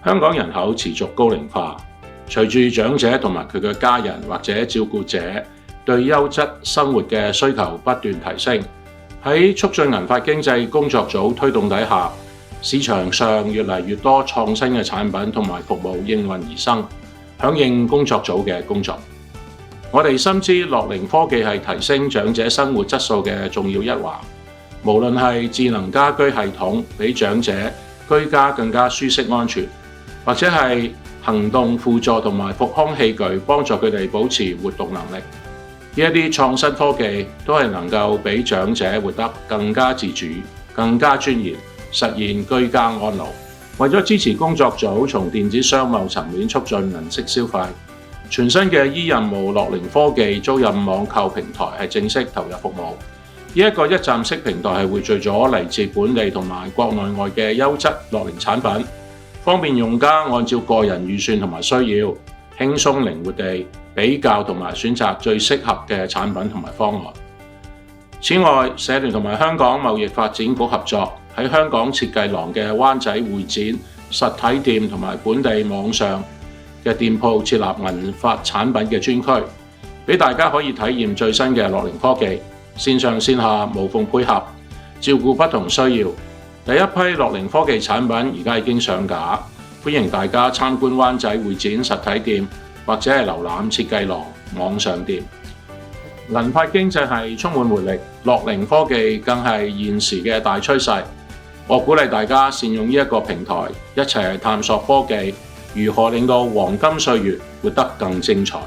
香港人口持續高齡化，隨住長者同埋佢嘅家人或者照顧者對優質生活嘅需求不斷提升，喺促進銀髮經濟工作組推動底下，市場上越嚟越多創新嘅產品同埋服務應運而生，響應工作組嘅工作。我哋深知樂齡科技係提升長者生活質素嘅重要一環，無論係智能家居系統俾長者居家更加舒適安全，或者係行動輔助同埋復康器具幫助佢哋保持活動能力，呢一啲創新科技都係能夠俾長者活得更加自主、更加專業，實現居家安老。為咗支持工作組從電子商貿層面促進銀色消費，全新嘅依任務樂齡科技租賃網購平台係正式投入服務。呢一個一站式平台係匯聚咗嚟自本地同埋國內外嘅優質樂齡產品，方便用家按照個人預算同埋需要，輕鬆靈活地比較同埋選擇最適合嘅產品同埋方案。此外，社聯同埋香港貿易發展局合作，喺香港設計廊嘅灣仔會展實體店同埋本地網上嘅店鋪設立銀髮產品嘅專區，俾大家可以體驗最新嘅樂齡科技，線上線下無縫配合，照顧不同需要。第一批樂齡科技產品而家已經上架，歡迎大家參觀灣仔會展實體店，或者係瀏覽設計廊網上店。銀髮經濟係充滿活力，樂齡科技更係現時嘅大趨勢。我鼓勵大家善用呢一個平台，一齊探索科技如何令到黃金歲月活得更精彩。